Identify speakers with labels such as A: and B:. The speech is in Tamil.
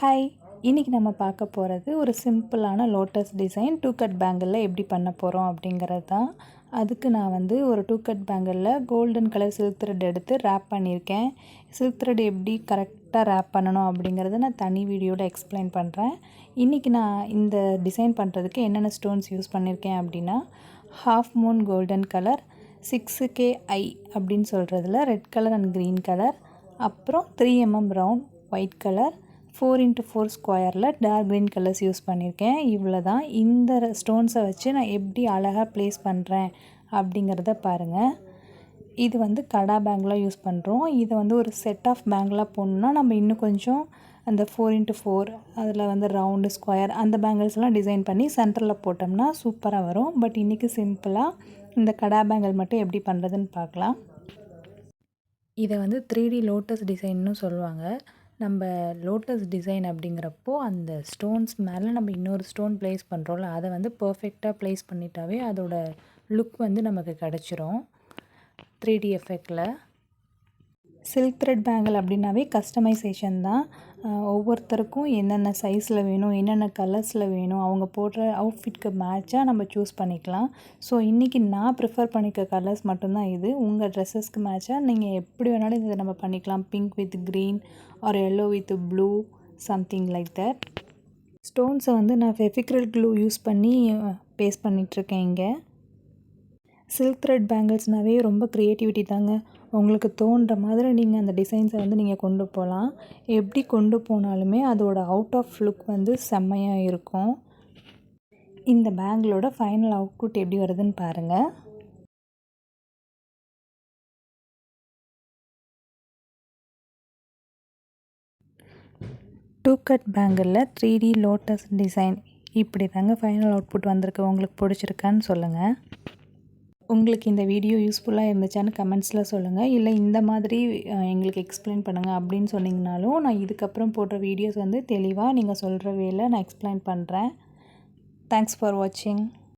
A: ஹாய், இன்றைக்கி நம்ம பார்க்க போகிறது ஒரு சிம்பிளான லோட்டஸ் டிசைன் டூ கட் பேங்கிளில் எப்படி பண்ண போகிறோம் அப்படிங்கிறது தான். அதுக்கு நான் வந்து ஒரு டூ கட் பேங்கிளில் கோல்டன் கலர் சில்க் த்ரெட் எடுத்து ரேப் பண்ணியிருக்கேன். சில்க் த்ரெட் எப்படி கரெக்டாக ரேப் பண்ணணும் அப்படிங்கிறத நான் தனி வீடியோவில் எக்ஸ்பிளைன் பண்ணுறேன். இன்றைக்கி நான் இந்த டிசைன் பண்ணுறதுக்கு என்னென்ன ஸ்டோன்ஸ் யூஸ் பண்ணியிருக்கேன் அப்படின்னா, half Moon golden colour, 6KI அப்படின்னு சொல்கிறதுல red colour and green colour, அப்புறம் 3mm round white colour, 4x4 ஸ்கொயரில் டார்க் க்ரீன் கலர்ஸ் யூஸ் பண்ணியிருக்கேன். இவ்வளோ தான். இந்த ஸ்டோன்ஸை வச்சு நான் எப்படி அழகாக ப்ளேஸ் பண்ணுறேன் அப்படிங்கிறத பாருங்கள். இது வந்து கடா பேங்கில் யூஸ் பண்ணுறோம். இதை வந்து ஒரு செட் ஆஃப் பேங்கில் போடணுன்னா நம்ம இன்னும் கொஞ்சம் அந்த 4x4 அதில் வந்து ரவுண்டு ஸ்கொயர் அந்த பேங்கிள்ஸ்லாம் டிசைன் பண்ணி சென்டரில் போட்டோம்னா சூப்பராக வரும். பட் இன்றைக்கி சிம்பிளாக இந்த கடா பேங்கிள் மட்டும் எப்படி பண்ணுறதுன்னு பார்க்கலாம். இதை வந்து 3D லோட்டஸ் டிசைன்னு சொல்லுவாங்க. நம்ம லோட்டஸ் டிசைன் அப்படிங்கிறப்போ அந்த ஸ்டோன்ஸ் மேலே நம்ம இன்னொரு ஸ்டோன் ப்ளேஸ் பண்ணுறோம்ல, அதை வந்து பர்ஃபெக்டாக ப்ளேஸ் பண்ணிட்டாவே அதோட லுக் வந்து நமக்கு கிடச்சிரும் 3D எஃபெக்டில். சில்க் த்ரெட் பேங்கிள் அப்படின்னாவே கஸ்டமைசேஷன் தான். ஒவ்வொருத்தருக்கும் என்னென்ன சைஸில் வேணும், என்னென்ன கலர்ஸில் வேணும், அவங்க போடுற அவுட்ஃபிட்க்கு மேட்சாக நம்ம சூஸ் பண்ணிக்கலாம். ஸோ இன்றைக்கி நான் ப்ரிஃபர் பண்ணிக்க கலர்ஸ் மட்டும்தான் இது. உங்கள் ட்ரெஸ்ஸஸ்க்கு மேட்சாக நீங்கள் எப்படி வேணாலும் இதை நம்ம பண்ணிக்கலாம். Pink with green or yellow with blue, something like that. ஸ்டோன்ஸை வந்து நான் ஃபெவிக்ரில் க்ளூ யூஸ் பண்ணி பேஸ்ட் பண்ணிகிட்ருக்கேன் இங்கே. சில்க் த்ரெட் பேங்கிள்ஸ்னாவே ரொம்ப க்ரியேட்டிவிட்டி தாங்க. உங்களுக்கு தோன்ற மாதிரி நீங்கள் அந்த டிசைன்ஸை வந்து நீங்கள் கொண்டு போகலாம். எப்படி கொண்டு போனாலுமே அதோட அவுட் ஆஃப் லுக் வந்து செம்மையாக இருக்கும். இந்த பேங்கிளோட ஃபைனல் அவுட்புட் எப்படி வருதுன்னு பாருங்கள். டூ கட் பேங்கிளில் 3D லோட்டஸ் டிசைன் இப்படி தாங்க ஃபைனல் அவுட்புட் வந்திருக்கு. உங்களுக்கு பிடிச்சிருக்கான்னு சொல்லுங்கள். உங்களுக்கு இந்த வீடியோ யூஸ்ஃபுல்லாக இருந்துச்சான்னு கமெண்ட்ஸில் சொல்லுங்கள். இல்லை இந்த மாதிரி எங்களுக்கு எக்ஸ்பிளைன் பண்ணுங்கள் அப்படின்னு சொன்னிங்கனாலும் நான் இதுக்கப்புறம் போடுற வீடியோஸ் வந்து தெளிவாக நீங்கள் சொல்கிற வேல நான் எக்ஸ்பிளைன் பண்ணுறேன். தேங்க்ஸ் ஃபார் வாட்சிங்.